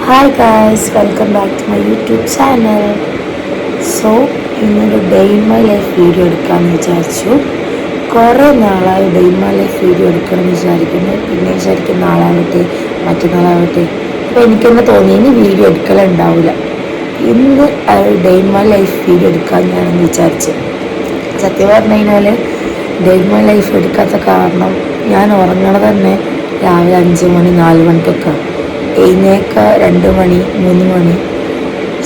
Hi guys, welcome back to my YouTube channel. So ഇന്നൊരു day in my life video എടുക്കാമെന്ന് വിചാരിച്ചു. കുറേ നാളായി day in my life video എടുക്കണമെന്ന് വിചാരിക്കുന്നു. പിന്നെ വിചാരിക്കും നാളാവട്ടെ മറ്റന്നാളാവട്ടെ. അപ്പോൾ എനിക്കൊന്ന് തോന്നി ഇനി വീഡിയോ എടുക്കലുണ്ടാവില്ല. ഇന്ന് day in my life video എടുക്കാൻ ഞാനെന്ന് വിചാരിച്ചു. സത്യം പറഞ്ഞു കഴിഞ്ഞാൽ ഡേ ഇൻ മൈ ലൈഫ് എടുക്കാത്ത കാരണം ഞാൻ ഉറങ്ങണത് തന്നെ രാവിലെ 5 മണി 4 മണിക്കൊക്കെ, എഴുന്നേക്ക 2 മണി 3 മണി.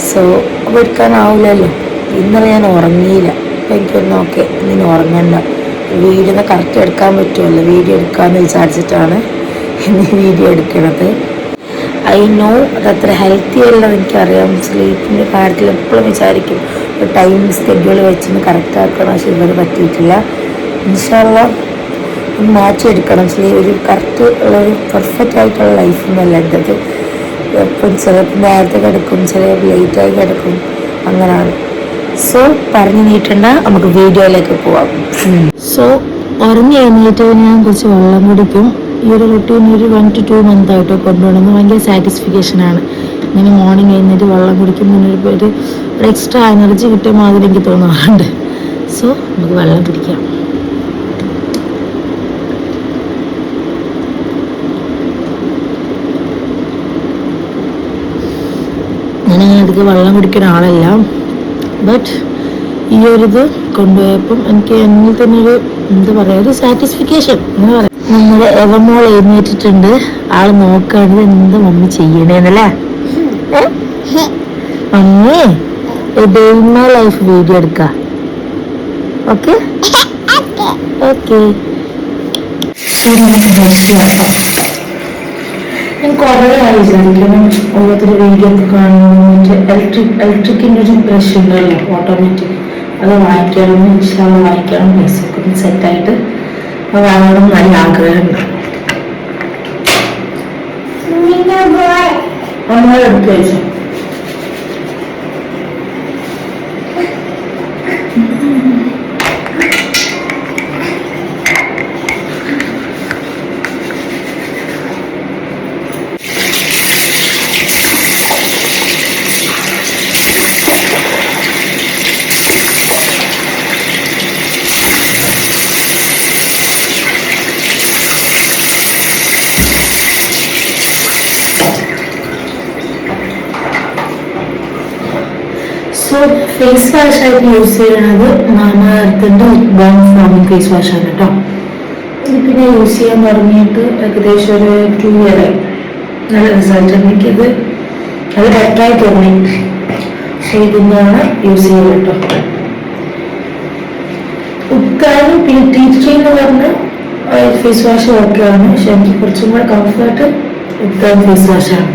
സോ അപ്പോൾ എടുക്കാനാവില്ലല്ലോ. ഇന്നലെ ഞാൻ ഉറങ്ങിയില്ല. അപ്പോൾ എനിക്കൊന്ന് ഓക്കെ ഇനി ഉറങ്ങണ്ട, വീഡിയോ കറക്റ്റ് എടുക്കാൻ പറ്റുമല്ലോ, വീഡിയോ എടുക്കാമെന്ന് വിചാരിച്ചിട്ടാണ് ഇന്ന് വീഡിയോ എടുക്കണത്. ഐ നോ അതത്ര ഹെൽത്തി അല്ലെന്ന് എനിക്കറിയാം. സ്ലീപ്പിൻ്റെ കാര്യത്തിൽ എപ്പോഴും വിചാരിക്കും ഒരു ടൈം സ്കെഡ്യൂൾ വെച്ചൊന്ന് കറക്റ്റ് ആക്കണം. പക്ഷെ ഇതുവരെ പറ്റിയിട്ടില്ല. ഇൻഷാല്ലാ മാറ്റിയെടുക്കണം. ഒരു കറക്റ്റ് ഉള്ളൊരു പെർഫെക്റ്റ് ആയിട്ടുള്ള ലൈഫൊന്നുമല്ല എൻ്റെത്. എപ്പം ചിലപ്പോൾ നേരത്തെ കിടക്കും, ചിലപ്പോൾ ലേറ്റായി കിടക്കും, അങ്ങനെയാണ്. സോ പറഞ്ഞു നീട്ടണ്ട, നമുക്ക് വീഡിയോയിലേക്ക് പോവാം. സോ ഉറങ്ങി എഴുന്നേറ്റ് ഞാൻ കുറച്ച് വെള്ളം കുടിക്കും. ഈ ഒരു റൊട്ടീൻ ഒരു 1 to 2 month ആയിട്ട് കൊണ്ടുപോകണമെന്ന് ഭയങ്കര സാറ്റിസ്ഫിക്കേഷനാണ്. ഇങ്ങനെ മോർണിംഗ് എഴുന്നേറ്റ് വെള്ളം കുടിക്കുമ്പോൾ ഒരു എക്സ്ട്രാ എനർജി കിട്ടിയ മാതിരി എനിക്ക് തോന്നാറുണ്ട്. സോ നമുക്ക് വെള്ളം കുടിക്കാം. ഞാൻ അധികം വെള്ളം കുടിക്കുന്ന ആളല്ല, ബട്ട് ഈ ഒരിത് കൊണ്ടുപോയപ്പം എനിക്ക് എന്നിൽ തന്നെ ഒരു എന്താ പറയുക, ഒരു സാറ്റിസ്ഫിക്കേഷൻ എന്ന് പറയാം. നമ്മുടെ എവമോൾ എഴുന്നേറ്റിട്ടുണ്ട്. ആൾ നോക്കുകയാണെങ്കിൽ എന്താ മമ്മി ചെയ്യണേന്നല്ലേ. Mummy day in my life video എടുക്കാം. Okay okay. ഞാൻ കുറേ ആയി വിചാരിക്കണം ഓരോരുത്തർ വീഡിയോ ഒക്കെ കാണുമ്പോൾ ഇലക്ട്രിക്കിൻ്റെ ഒരു ബ്രഷ് ഉണ്ടല്ലോ, ഓട്ടോമാറ്റിക്, അത് വാങ്ങിക്കണം. ഇൻഷാല്ല വാങ്ങിക്കണം. പൈസയൊക്കെ ഒന്ന് സെറ്റായിട്ട് അത് വാങ്ങണം നല്ല ആഗ്രഹമുണ്ട്. നമ്മൾ എടുത്തു വെച്ചു. സോ ഫേസ് വാഷ് ആയിട്ട് യൂസ് ചെയ്യുന്നത് മാമ എർത്തിൻ്റെ ബോൺ ഫോമിങ് ഫേസ് വാഷാണ് കേട്ടോ. ഇത് പിന്നെ യൂസ് ചെയ്യാൻ തുടങ്ങിയിട്ട് ഏകദേശം ഒരു 2 year ആയി. നല്ല റിസൾട്ട് എനിക്കിത് അത് ബെറ്ററായി തോന്നി. പക്ഷെ ഇതിന്നാണ് യൂസ് ചെയ്യുന്നത് കേട്ടോ. ഉത്താനും പിന്നെ ടീ ട്രീ എന്ന് പറഞ്ഞ ഫേസ് വാഷ് ഓക്കെയാണ്. പക്ഷെ എനിക്ക് കുറച്ചും കൂടെ കംഫർട്ട് ഉത്താൻ ഫേസ് വാഷാണ്.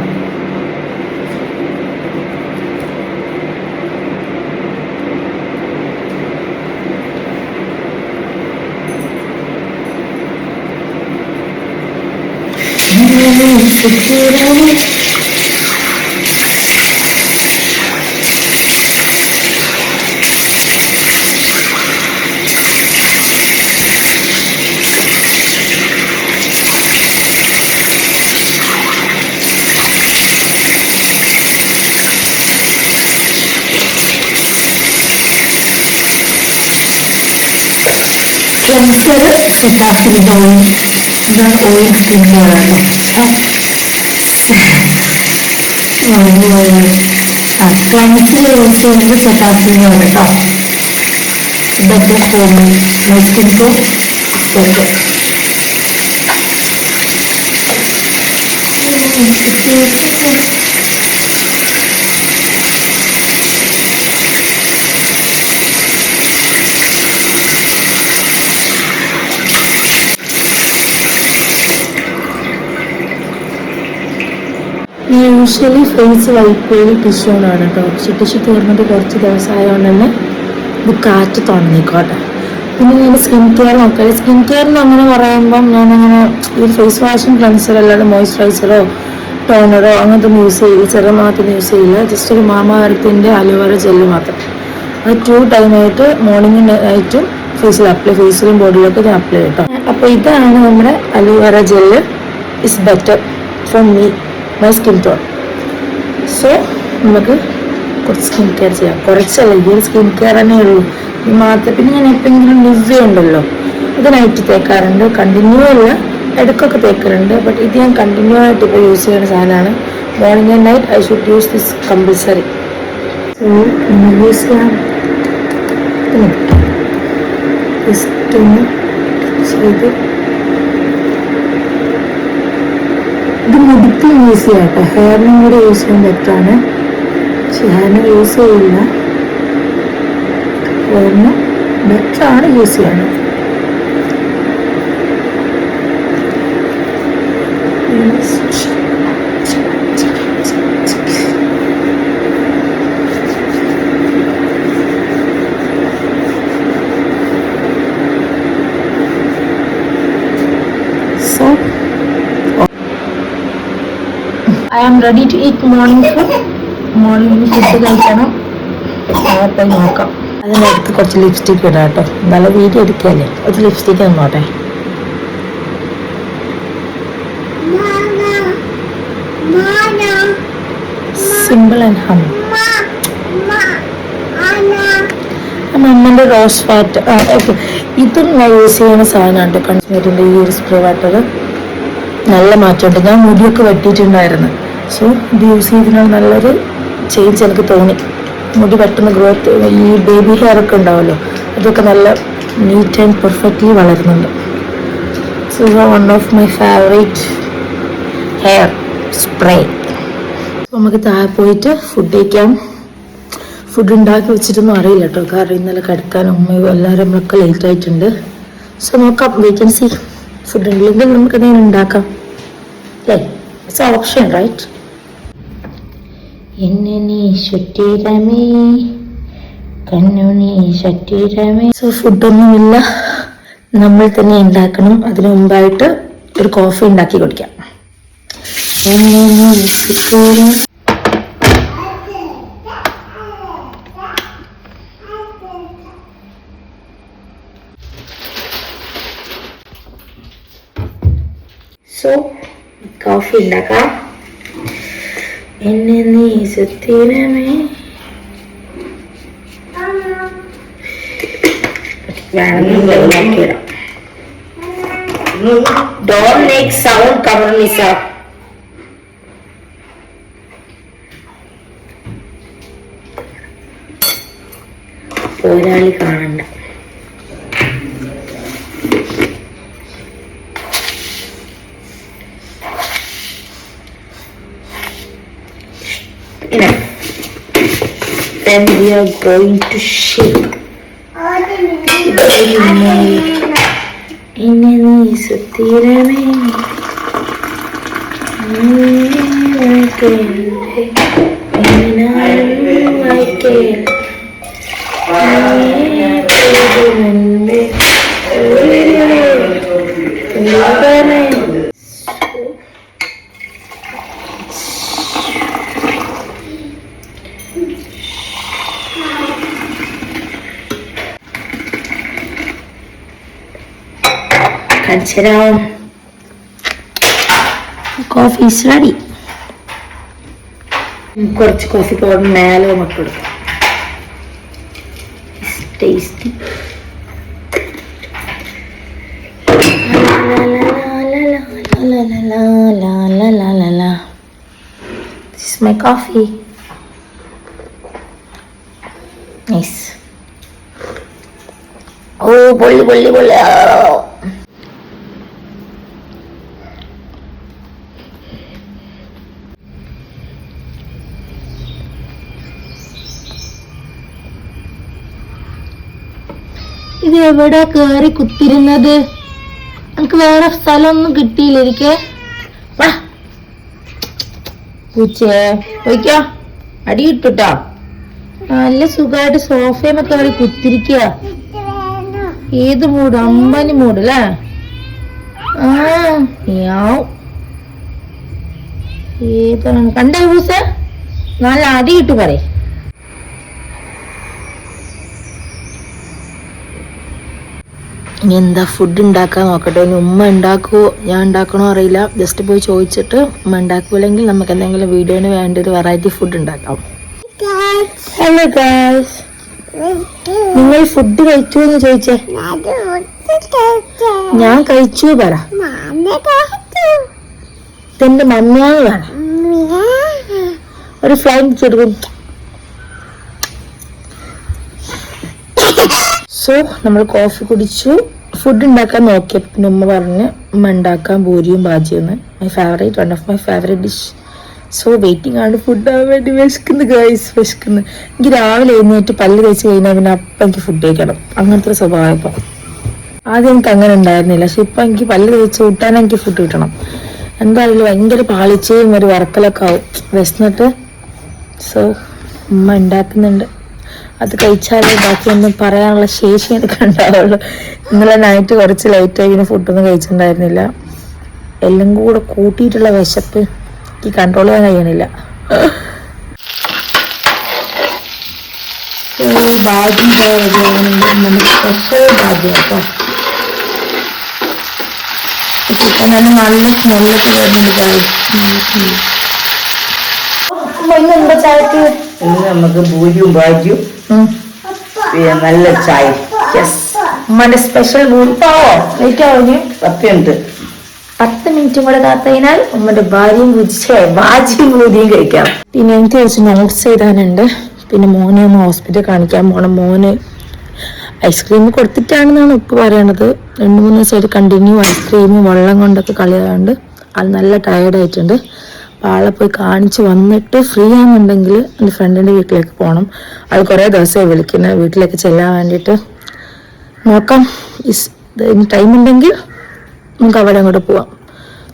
ക്ലെൻസർ സെറ്റാഫിലിൻ്റെ ഓയിൽ, ഇതാണ് ഓയിൽ സ്കിൻ കെയറാണ്. ക്ലെൻസർ യൂസ് ചെയ്യുന്നത് സെറ്റാഫിലിനാണ് കേട്ടോ. ഇതൊക്കെ ഫോമി സ്കിൻക്ക് ഓക്കെ. യൂഷ്വലി ഫേസ് വൈപ്പ് ചെയ്ത് ടിഷ്യൂ ആണ് കേട്ടോ. പക്ഷെ ടിഷ്യൂ തീർന്നിട്ട് കുറച്ച് ദിവസമായതുകൊണ്ട് തന്നെ ഇത് കാറ്റ് തുടങ്ങിക്കോട്ടെ. പിന്നെ ഞാൻ സ്കിൻ കെയർ നോക്കാം. സ്കിൻ കെയറിന് അങ്ങനെ പറയുമ്പം ഞാനങ്ങനെ ഈ ഫേസ് വാഷും ക്ലെൻസർ അല്ലാതെ മോയ്സ്ചറൈസറോ ടോണറോ അങ്ങനത്തെ ഒന്നും യൂസ് ചെയ്യില്ല. ചെറിയ മാത്രം യൂസ് ചെയ്യില്ല. ജസ്റ്റ് ഒരു മാമ എർത്തിൻ്റെ അലോവേറ ജെല്ല് മാത്രം. അത് 2 ടൈമായിട്ട് മോർണിംഗും നൈറ്റും ഫേസിലും ബോഡിയിലൊക്കെ ഞാൻ അപ്ലൈ ചെയ്യും കേട്ടോ. അപ്പോൾ ഇതാണ് നമ്മുടെ aloe vera gel. Is better for me, my skin tone. So നമുക്ക് കുറച്ച് സ്കിൻ കെയർ ചെയ്യാം. കുറച്ചല്ല, ഈ ഒരു സ്കിൻ കെയർ തന്നെ ഉള്ളൂ. ഇത് മാത്രം. പിന്നെ ഞാൻ എപ്പോഴെങ്കിലും നിവ്യ ഉണ്ടല്ലോ, ഇത് നൈറ്റ് തേക്കാറുണ്ട്. കണ്ടിന്യൂ അല്ല, ഇടയ്ക്കൊക്കെ തേക്കാറുണ്ട്. ബട്ട് ഇത് ഞാൻ കണ്ടിന്യൂ ആയിട്ട് ഇപ്പോൾ യൂസ് ചെയ്യുന്ന സാധനമാണ്. Morning and night I should use this compulsory. So use ചെയ്യാം. ജസ്റ്റ് ഒന്ന് ചെയ്ത് ഇത് മുടിക്ക് യൂസ് ചെയ്യാം കേട്ടോ. ഹെയറിനും കൂടെ യൂസ് ചെയ്യാൻ പറ്റാണ്. പക്ഷെ ഹെയറിന് യൂസ് ചെയ്യില്ല. ഹെയറിന് ബെറ്ററാണ് യൂസ് ചെയ്യണം. So I am ready to eat morning food. Morning food കഴിക്കണം. പോയി നോക്കാം. അതിൻ്റെ അടുത്ത് കുറച്ച് ലിപ്സ്റ്റിക്ക് ഇടാം കേട്ടോ. നല്ല വീഡിയോ എടുക്കുകയല്ലേ, കുറച്ച് ലിപ്സ്റ്റിക്ക് തന്നോട്ടെ. Simple and hmm. അമ്മൻ്റെ റോസ് ഫാറ്റ്. ഓക്കെ, ഇതും ഞാൻ യൂസ് ചെയ്യുന്ന സാധനമാണ് കേട്ടോ. കൺസ്യൂമറിൻ്റെ ഈ ഒരു സ്പ്രേ വാട്ടർ നല്ല മാറ്റമുണ്ട്. ഞാൻ മുടിയൊക്കെ വെട്ടിയിട്ടുണ്ടായിരുന്നു. സോ ഇത് യൂസ് ചെയ്തതിനാൽ നല്ലൊരു ചേഞ്ച് എനിക്ക് തോന്നി. മുടി പെട്ടെന്ന് ഗ്രോത്ത്, ഈ ബേബി ഹെയർ ഒക്കെ ഉണ്ടാവുമല്ലോ, അതൊക്കെ നല്ല നീറ്റ് ആൻഡ് പെർഫെക്റ്റ്ലി വളരുന്നുണ്ട്. So one of my favourite hair spray. നമുക്ക് താഴെ പോയിട്ട് ഫുഡ് കഴിക്കാം. ഫുഡ് ഉണ്ടാക്കി വെച്ചിട്ടൊന്നും അറിയില്ല കേട്ടോ, കാരണം ഇന്നലെ കിടക്കാൻ ഉമ്മയും എല്ലാവരും നമ്മളൊക്കെ ലേറ്റ് ആയിട്ടുണ്ട്. സോ നോക്കാം, വേക്കൻസി ഫുഡ് ഉണ്ടെങ്കിൽ നമുക്ക് എന്തെങ്കിലും ഉണ്ടാക്കാം അല്ലേ. It's option right. എന്നെ നീ ശുദ്ധീരമേ കണ്ണു നീ ശുദ്ധീരമേ. സോ ഫുഡൊന്നുമില്ല, നമ്മൾ തന്നെ ഉണ്ടാക്കണം. അതിനു മുമ്പായിട്ട് ഒരു കോഫി ഉണ്ടാക്കി കുടിക്കാം. എന്നെ നീ ശുദ്ധീരം. സോ കോഫി ഉണ്ടാക്കാം. എന്നെ നീ സുസ്ഥിരമേ. വേണമെന്നുണ്ടാക്കിയിടാം. Don't make sound, cover this up. ഒരാളി കാണണ്ട. Then we are going to shake. Enemy sutirame. Consider coffee is ready. കുറച്ച് കോഫി പൗഡർ മേലെ നമുക്ക് കൊടുക്കാം. Tasty. This is my coffee. Nice. Oh, bolli. ഇത് എവിടെ കേറി കുത്തിരുന്നത്? എനിക്ക് വേറെ സ്ഥലമൊന്നും കിട്ടിയില്ല. ഇരിക്കെ പൂച്ചേ പോയിക്കോ, അടി കിട്ടുട്ടോ. നല്ല സുഖമായിട്ട് സോഫയമൊക്കെ കേറി കുത്തിരിക്കുക. ഏത് മൂട്? അമ്പനി മൂട് അല്ലേ? ഏതാണ് കണ്ടേ പൂസ? നല്ല അടി കിട്ടു പറയും. ഇനി എന്താ ഫുഡ് ഉണ്ടാക്കാൻ നോക്കട്ടെ. ഇനി ഉമ്മ ഉണ്ടാക്കുമോ ഞാൻ ഉണ്ടാക്കണോ അറിയില്ല. ജസ്റ്റ് പോയി ചോദിച്ചിട്ട് ഉമ്മ ഉണ്ടാക്കൂല്ലെങ്കിൽ നമുക്ക് എന്തെങ്കിലും വീഡിയോന് വേണ്ട ഒരു വെറൈറ്റി ഫുഡ് ഉണ്ടാക്കാം. ഹലോ ഗായ്സ്, നിങ്ങൾ ഫുഡ് കഴിച്ചു എന്ന് ചോദിച്ചേ. ഞാൻ കഴിച്ചു പറ. ഇതെന്റെ മമ്മിയാണ് പറ. ഒരു ഫ്ലൈങ് ചെറുക്കും. സോ നമ്മൾ കോഫി കുടിച്ചു, ഫുഡ് ഉണ്ടാക്കാൻ നോക്കിയപ്പോൾ പിന്നെ ഉമ്മ പറഞ്ഞ് ഉമ്മ ഉണ്ടാക്കാൻ പൂരിയും ബാജിയെന്ന്. My favourite, one of my favourite dish. So waiting ആണ് ഫുഡ് ആവാൻ വേണ്ടി. വിശക്കുന്നു ഗൈസ്, വിശക്കുന്നു. എനിക്ക് രാവിലെ എഴുന്നേറ്റ് പല്ല് തേച്ച് കഴിഞ്ഞാൽ പിന്നെ അപ്പം എനിക്ക് ഫുഡ് കഴിക്കണം, അങ്ങനത്തെ ഒരു സ്വഭാവം. ഇപ്പം ആദ്യം എനിക്ക് അങ്ങനെ ഉണ്ടായിരുന്നില്ല, പക്ഷെ ഇപ്പം എനിക്ക് പല്ല് തേച്ച് കൂട്ടാൻ എനിക്ക് ഫുഡ് കിട്ടണം. എന്തായാലും ഭയങ്കര പാളിച്ചയും ഒരു വറക്കലൊക്കെ ആവും വിശന്നിട്ട്. സോ ഉമ്മ ഉണ്ടാക്കുന്നുണ്ട്, അത് കഴിച്ചാലേ ബാക്കിയൊന്നും പറയാനുള്ള ശേഷി എനിക്ക് ഉണ്ടാവുള്ളൂ. ഇന്നലെ നൈറ്റ് കുറച്ച് ലൈറ്റായി, ഇങ്ങനെ ഫുഡൊന്നും കഴിച്ചിട്ടുണ്ടായിരുന്നില്ല. എല്ലാം കൂടെ കൂട്ടിയിട്ടുള്ള വിശപ്പ് എനിക്ക് കൺട്രോൾ ചെയ്യാൻ കഴിയണില്ല. ഭാഗ്യം നമുക്ക് സ്പെഷ്യൽ ഭാഗ്യം കേട്ടോ. ചിക്കൻ തന്നെ നല്ല സ്മെല്ലൊക്കെ വരുന്നുണ്ട്. എന്താ ചായക്ക് നമുക്ക് പൂരിയും ഭാഗ്യവും നല്ല ചായ. ഉമ്മന്റെ സ്പെഷ്യൽ പൂരിപ്പാവോ ലേറ്റ് ആവുന്നു. 10 മിനിറ്റും കൂടെ കാത്തതിനാൽ ഉമ്മന്റെ ഭാര്യയും ബാജിയും പൂരിയും കഴിക്കാം. പിന്നെ എനിക്ക് കുറച്ച് നോട്ട്സ് എഴുതാനുണ്ട്. പിന്നെ മോനെ ഒന്ന് ഹോസ്പിറ്റലിൽ കാണിക്കാൻ പോകണം. മോന് ഐസ്ക്രീം കൊടുത്തിട്ടാണെന്നാണ് ഉപ്പ് പറയണത്. 2-3 ദിവസമായിട്ട് കണ്ടിന്യൂ ഐസ്ക്രീമും വെള്ളം കൊണ്ടൊക്കെ കളിയാണ്ട് അത് നല്ല ടയേർഡായിട്ടുണ്ട്. അപ്പോൾ ആളെ പോയി കാണിച്ച് വന്നിട്ട് ഫ്രീ ആണെന്നുണ്ടെങ്കിൽ എൻ്റെ ഫ്രണ്ടിൻ്റെ വീട്ടിലേക്ക് പോകണം. ആൾ കുറേ ദിവസമായി വിളിക്കുന്നത് വീട്ടിലേക്ക് ചെല്ലാൻ വേണ്ടിയിട്ട്. നോക്കാം, ഇനി ടൈം ഉണ്ടെങ്കിൽ നമുക്ക് അവിടെ അങ്ങോട്ട് പോവാം.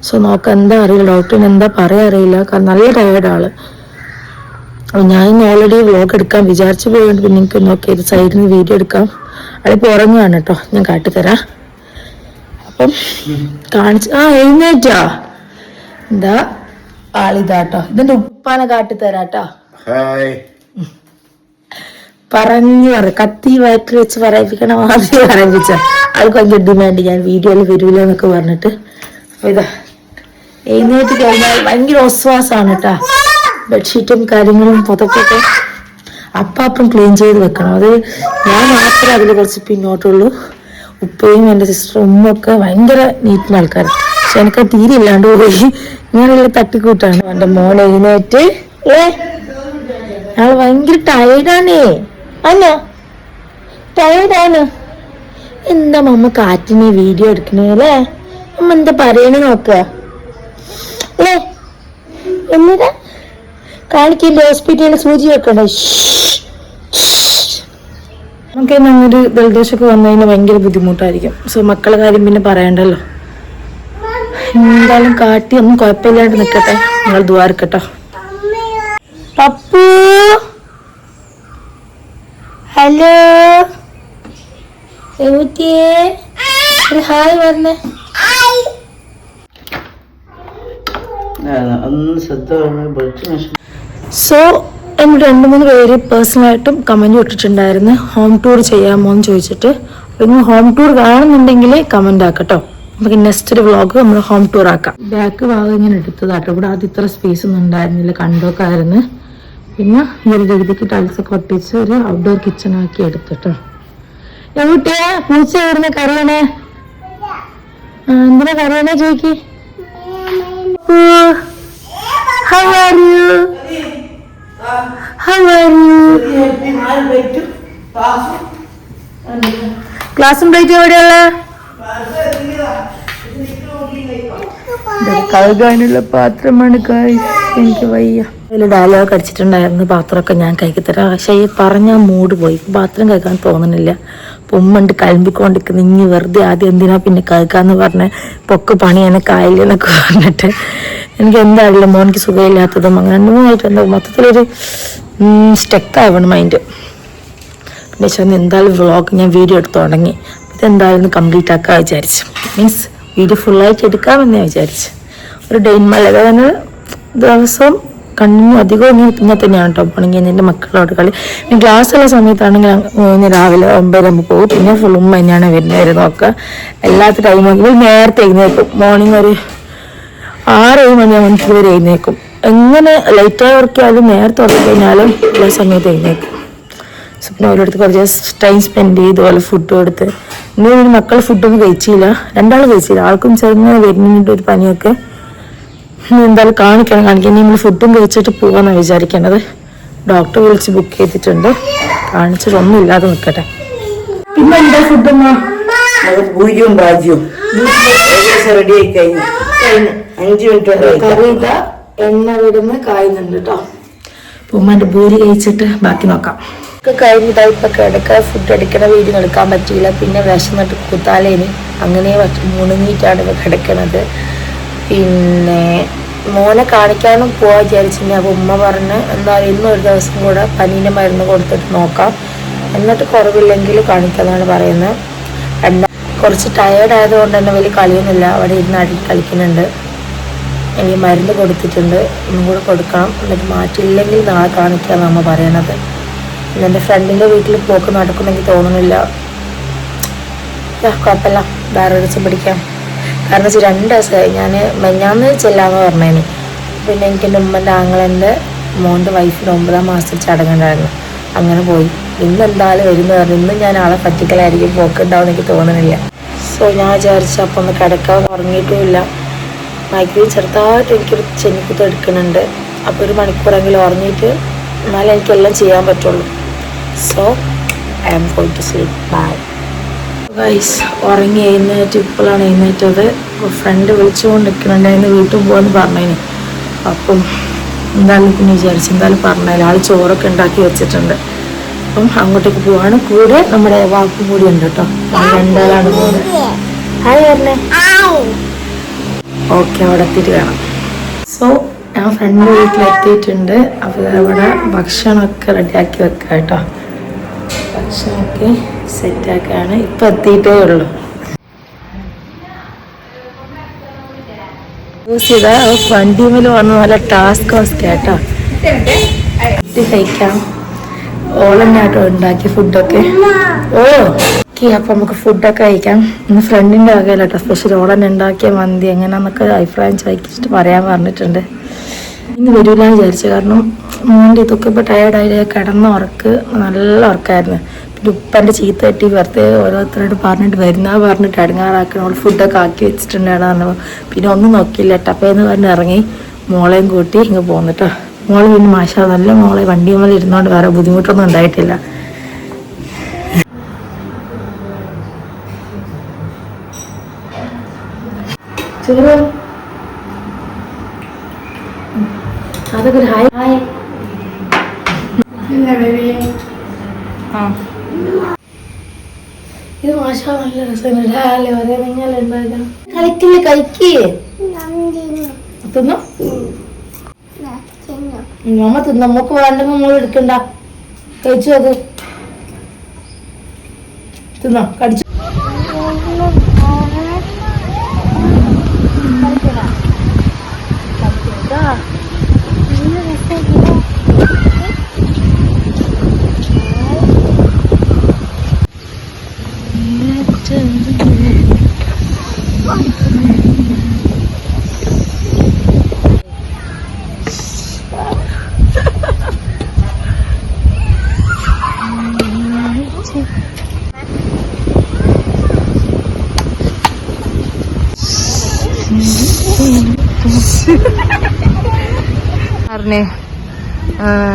സോ നോക്കാം, എന്താ അറിയില്ല, ഡോക്ടറിന് എന്താ പറയാൻ അറിയില്ല. കാരണം നല്ല ടയേർഡാണ്. അപ്പോൾ ഞാൻ ഇന്ന് ഓൾറെഡി വ്ലോഗ് എടുക്കാൻ വിചാരിച്ചു പോയതുകൊണ്ട് പിന്നെ എനിക്ക് നോക്കിയത് സൈഡിൽ നിന്ന് വീഡിയോ എടുക്കാം. അതിപ്പോൾ ഉറങ്ങുകയാണ് കേട്ടോ, ഞാൻ കാട്ടിത്തരാം. അപ്പം കാണിച്ച് എഴുന്നേറ്റാ എന്താ ആളിതാട്ടോ. ഇതിന്റെ ഉപ്പാനെ കാട്ടിത്തരാട്ടോ. പറഞ്ഞു കത്തി വയറ്റിൽ വെച്ച് പറയിപ്പിക്കണ മാതിരി പറയിപ്പിച്ച ആൾക്ക് ഭയങ്കര ഡിമാൻഡ്. ഞാൻ വീഡിയോയിൽ വരൂല എന്നൊക്കെ പറഞ്ഞിട്ട്. അപ്പൊ ഇതാ എഴുന്നേറ്റ് കഴിഞ്ഞാൽ ഭയങ്കര ഒസ്വാസാണ് കേട്ടാ. ബെഡ്ഷീറ്റും കാര്യങ്ങളും പുതപ്പൊക്കെ അപ്പം ക്ലീൻ ചെയ്ത് വെക്കണം. അത് ഞാൻ മാത്രമേ അതിൽ കുറച്ച് പിന്നോട്ടുള്ളൂ. ഉപ്പയും എൻ്റെ സിസ്റ്ററും ഉമ്മൊക്കെ ഭയങ്കര നീറ്റിന് ആൾക്കാർ. പക്ഷെ എനിക്ക് തീരെ ഇല്ലാണ്ട് പോയി. ഞാനുള്ള തട്ടിക്കൂട്ടാണ്. എൻ്റെ മോൻ എഴുന്നേറ്റ് ഞങ്ങൾ ഭയങ്കര ടയേർഡാണേ. അല്ലോ ടയേർഡാണ്. എന്താ മമ്മ കാറ്റിനെ വീഡിയോ എടുക്കണേ അല്ലേ? അമ്മ എന്താ പറയണേ നോക്കുക അല്ലേ? എന്നിട്ട് കാണിക്കില്ല, ഹോസ്പിറ്റലിൽ സൂചി വെക്കണ്ട. നമുക്ക് ഒരു ജലദോഷമൊക്കെ വന്നു കഴിഞ്ഞാൽ ഭയങ്കര ബുദ്ധിമുട്ടായിരിക്കും. സോ മക്കളെ കാര്യം പിന്നെ പറയണ്ടല്ലോ. എന്തായാലും കാട്ടി ഒന്നും കുഴപ്പമില്ലാണ്ട് നിൽക്കട്ടെ. നിങ്ങൾ ദ്വാരക്കട്ടോ. പപ്പു ഹലോ എവിടെയേ ഒരു ഹായ് പറഞ്ഞേ. സോ എന്നോട് 2-3 പേര് പേഴ്സണലായിട്ടും കമൻറ്റ് ഇട്ടിട്ടുണ്ടായിരുന്നു ഹോം ടൂർ ചെയ്യാമോ എന്ന് ചോദിച്ചിട്ട്. നിങ്ങൾ ഹോം ടൂർ കാണുന്നുണ്ടെങ്കിൽ കമൻ്റ് ആക്കട്ടോ. നമുക്ക് നെക്സ്റ്റ് ഒരു വ്ളോഗ് നമ്മൾ ഹോം ടൂർ ആക്കാം. ബാക്ക് ഭാഗം ഇങ്ങനെ എടുത്തതാട്ടോ. ഇവിടെ ആദ്യം ഇത്ര സ്പേസ് ഒന്നും ഉണ്ടായിരുന്നില്ല, കണ്ടൊക്കെ ആയിരുന്നു. പിന്നെ ഈ ഒരു രീതിക്ക് ടൈൽസൊക്കെ ഒട്ടിച്ച് ഒരു ഔട്ട്ഡോർ കിച്ചൺ ആക്കി എടുത്തിട്ടോ. എവിടെയാ പൂച്ച വരുന്ന കറിയണേ? എന്തിനാ കറിയണേ ചോദിക്ക്. How are you? How are you? ക്ലാസ്സും പ്ലേറ്റ് എവിടെയുള്ള കഴുകാനുള്ള പാത്രമാണ് ഗായ്സ്. എനിക്ക് വയ്യ. അതിൽ ഡയലോഗ് അടിച്ചിട്ടുണ്ടായിരുന്നു പാത്രമൊക്കെ ഞാൻ കൈക്ക് തരാം. പക്ഷേ ഈ പറഞ്ഞ മൂഡ് പോയി, പാത്രം കഴുകാൻ തോന്നുന്നില്ല. ഉമ്മണ്ട് കലമ്പിക്കൊണ്ടിരിക്കുന്നു. ഇനി വെറുതെ ആദ്യം എന്തിനാ പിന്നെ കഴുകാന്ന് പറഞ്ഞ് പൊക്ക് പണി എനക്ക് ആയില്ലെന്നൊക്കെ പറഞ്ഞിട്ട് എനിക്ക് എന്തായാലും മോനിക്ക് സുഖമില്ലാത്തതും അങ്ങനെ 2-3 എന്താ മൊത്തത്തിലൊരു സ്റ്റെക്കാവണം മൈൻഡ്. പിന്നെ വെച്ചാൽ എന്തായാലും വ്ളോഗ് ഞാൻ വീഡിയോ എടുത്ത് തുടങ്ങി. ഇതെന്തായാലും കംപ്ലീറ്റ് ആക്കാൻ വിചാരിച്ചു. മീൻസ് വീഡിയോ ഫുള്ളായിട്ട് എടുക്കാമെന്ന് വിചാരിച്ചു. ഒരു ഡേ ഇൻ മൈ ലൈഫ് ദിവസവും കണ്ടിന്യൂ അധികം ഇങ്ങനെ തന്നെയാണ് കേട്ടോ പോണെങ്കിൽ എൻ്റെ മക്കളോട് കളി. പിന്നെ ക്ലാസ്സുള്ള സമയത്താണെങ്കിൽ രാവിലെ 9 പോകും. പിന്നെ ഫുൾ ഉമ്മ തന്നെയാണ് വരുന്നത് ഒക്കെ എല്ലാത്ത ടൈമെങ്കിലും നേരത്തെ എഴുന്നേക്കും. മോർണിംഗ് ഒരു 6-7 മണിയാകുമ്പോൾ വരെ എഴുന്നേക്കും. എങ്ങനെ ലൈറ്റായി ഉറക്കിയാലും നേരത്തെ ഉറക്കി കഴിഞ്ഞാലും എല്ലാ സമയത്ത് എഴുന്നേക്കും. സോ പിന്നെ ഓരോരുത്തർ കുറച്ച് ടൈം സ്പെൻഡ് ചെയ്ത് അതുപോലെ ഫുഡ് കൊടുത്ത്. ഇന്ന് മക്കൾ ഫുഡൊന്നും കഴിച്ചില്ല, 2 കഴിച്ചില്ല. ആൾക്കും ചെറുങ്ങനെ വരുന്നുണ്ട് ഒരു പനിയൊക്കെ. എന്തായാലും കാണിക്കാൻ നമ്മൾ ഫുഡും കഴിച്ചിട്ട് പോകാമെന്നാണ് വിചാരിക്കേണ്ടത്. ഡോക്ടർ വിളിച്ച് ബുക്ക് ചെയ്തിട്ടുണ്ട്. കാണിച്ചിട്ടൊന്നും ഇല്ലാതെ നിൽക്കട്ടെ. പിന്നെ എന്താ ഫുഡമ്മ? പൂരിയും ബാജിയും റെഡി ആയി കഴിഞ്ഞു. 5 മിനിറ്റ് കറിയില്ല, എണ്ണ വിടുന്ന കായുന്നുണ്ട് കേട്ടോ. ഉമ്മൻ്റെ പൂരി കഴിച്ചിട്ട് ബാക്കി നോക്കാം. ഒക്കെ കഴിഞ്ഞിട്ട് ഇപ്പൊ കിടക്കുക. ഫുഡ് അടിക്കണ വീഡിയോ എടുക്കാൻ പറ്റിയില്ല. പിന്നെ വിശന്നിട്ട് കുത്താലേനി അങ്ങനെ മുണങ്ങിയിട്ടാണ് ഇപ്പൊ കിടക്കണത്. പിന്നെ മോനെ കാണിക്കാനും പോവാ വിചാരിച്ചിട്ടുണ്ടെങ്കിൽ അപ്പോൾ ഉമ്മ പറഞ്ഞ് എന്തായാലും ഇന്നും ഒരു ദിവസം കൂടെ പനീൻ്റെ മരുന്ന് കൊടുത്തിട്ട് നോക്കാം, എന്നിട്ട് കുറവില്ലെങ്കിൽ കാണിക്കാന്നാണ് പറയുന്നത്. കുറച്ച് ടയേർഡ് ആയതുകൊണ്ട് തന്നെ വലിയ കളിയൊന്നുമില്ല. അവിടെ ഇരുന്ന് അടി കളിക്കുന്നുണ്ട്. എനിക്ക് മരുന്ന് കൊടുത്തിട്ടുണ്ട്, ഒന്നും കൂടെ കൊടുക്കണം. എന്നിട്ട് മാറ്റിയില്ലെങ്കിൽ നാളെ കാണിക്കാമെന്ന് അമ്മ പറയണത്. പിന്നെ എൻ്റെ ഫ്രണ്ടിൻ്റെ വീട്ടിൽ പോക്ക് നടക്കുമെന്നെനിക്ക് തോന്നുന്നില്ല. കുഴപ്പമില്ല, വേറെ ദിവസം പിടിക്കാം. കാരണം വെച്ചാൽ 2 ദിവസമായി ഞാൻ മെഞ്ഞാന്ന് ചെല്ലാമെന്ന് പറഞ്ഞേന്. പിന്നെ എനിക്ക് എൻ്റെ ഉമ്മൻ്റെ ആങ്ങളൻ്റെ മോൻ്റെ വൈഫിൻ്റെ 9ാം മാസത്തിൽ ചടങ്ങുണ്ടായിരുന്നു, അങ്ങനെ പോയി. ഇന്ന് എന്തായാലും വരുമെന്ന് പറഞ്ഞു. ഇന്നും ഞാൻ ആളെ പറ്റിക്കലായിരിക്കും, പോക്കുണ്ടാവുമെന്ന് എനിക്ക് തോന്നുന്നില്ല. സോ ഞാൻ വിചാരിച്ചു അപ്പം ഒന്ന് കിടക്കാൻ. ഉറങ്ങിയിട്ടുമില്ല. മൈഗ്രൈൻ ചെറുതായിട്ട് എനിക്കൊരു ചെന്നിക്കുത്ത് എടുക്കുന്നുണ്ട്. അപ്പോൾ 1 മണിക്കൂറെങ്കിലും ഉറങ്ങിയിട്ട് എന്നാലേ എനിക്കെല്ലാം ചെയ്യാൻ പറ്റുള്ളൂ. So I am going to sleep. Bye guys. ഉറങ്ങി എഴുന്നേറ്റ് ഇപ്പോഴാണ് എഴുന്നേറ്റത്. ഫ്രണ്ട് വിളിച്ചുകൊണ്ട് നിൽക്കുന്നുണ്ടായിരുന്നു, വീട്ടിൽ പോകാമെന്ന് പറഞ്ഞതിന്. അപ്പം എന്തായാലും പിന്നെ വിചാരിച്ചു എന്തായാലും പറഞ്ഞാൽ ആൾ ചോറൊക്കെ ഉണ്ടാക്കി വെച്ചിട്ടുണ്ട്. അപ്പം അങ്ങോട്ടേക്ക് പോവാണ്. കൂടെ നമ്മുടെ വാക്കും കൂടി ഉണ്ട് കേട്ടോ. 2 ആളാണ് പോകുന്നത്. ഹായ് പറഞ്ഞേ. ഓക്കെ, അവിടെ എത്തിയിട്ട് കാണാം. സോ ഞാൻ ഫ്രണ്ട് വീട്ടിലെത്തിയിട്ടുണ്ട്. അപ്പോൾ അവിടെ ഭക്ഷണമൊക്കെ റെഡിയാക്കി വെക്കാം കേട്ടോ. ഭക്ഷണമൊക്കെ സെറ്റാക്കാണ്. ഇപ്പം എത്തിയിട്ടേ ഉള്ളൂ. യൂസ് ചെയ്ത വണ്ടിമേൽ വന്ന് നല്ല ടാസ്ക് കേട്ടോ. കഴിക്കാം. ഓളന്നാട്ടോ ഉണ്ടാക്കിയ ഫുഡൊക്കെ. ഓക്കെ, അപ്പം നമുക്ക് ഫുഡൊക്കെ കഴിക്കാം. ഇന്ന് ഫ്രണ്ടിൻ്റെ വകയില്ല കേട്ടോ സ്പെഷ്യൽ. ഓളന്നെ ഉണ്ടാക്കിയ മന്തി എങ്ങനെയാന്നൊക്കെ അഭിപ്രായം ചോദിച്ചിട്ട് പറയാൻ പറഞ്ഞിട്ടുണ്ട്. ഇന്ന് വരില്ലാന്ന് വിചാരിച്ചു, കാരണം മോൻ്റെ ഇതൊക്കെ ഇപ്പോൾ ടയേർഡായി കിടന്ന ഉറക്ക് നല്ല ഉറക്കായിരുന്നു. പിന്നെ ഉപ്പൻ്റെ ചീത്ത കെട്ടി വെറുതെ ഓരോരുത്തരോട് പറഞ്ഞിട്ട് പറഞ്ഞിട്ട് അടങ്ങാറാക്കണം. അവൾ ഫുഡൊക്കെ ആക്കി വെച്ചിട്ടുണ്ടായിരുന്നു. പിന്നെ ഒന്നും നോക്കിയില്ല. ടപ്പേന്ന് പറഞ്ഞ് ഇറങ്ങി മോളെയും കൂട്ടി ഇങ്ങ് പോന്നിട്ടോ. മോള് പിന്നെ മാഷാ നല്ല മോളെ വണ്ടി മേലെ ഇരുന്നോണ്ട് വേറെ ബുദ്ധിമുട്ടൊന്നും ഉണ്ടായിട്ടില്ല. അതൊക്കെ ഒരു ഹായ് ഹായ്. ഇത് മാഷാ നല്ല രസമാണ്. രാവിലെ വരെ നിങ്ങൾ ഉണ്ടാക്കാം. കളിക്കില്ല, കഴിക്കേ തിന്നോ. നമ്മ തിന്ന നമുക്ക് വേണ്ടെങ്കിൽ നമ്മൾ എടുക്കണ്ട. കഴിച്ചു അത് തിന്നോ. കടിച്ചു.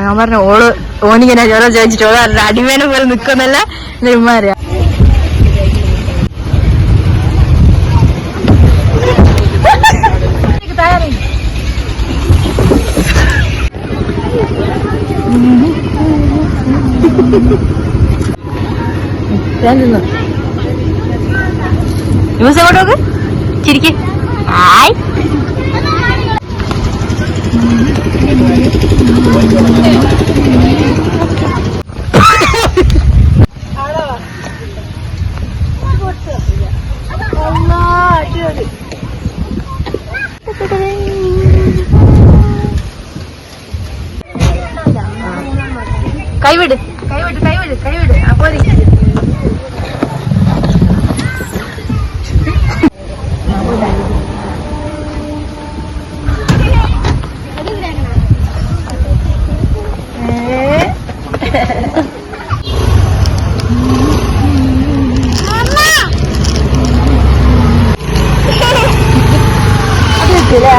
ഞാൻ പറഞ്ഞ ഓനിങ്ങനെ ചോരം ചോദിച്ചിട്ട് അടിമേനെ പോലെ നിക്കുന്നല്ല ഉമ്മാരാ. ന്യൂസ് ചിരിക്ക്. ഹായ്. കൈവിട് കൈവിട് കൈവിട് കൈവിട് അപ്പൊ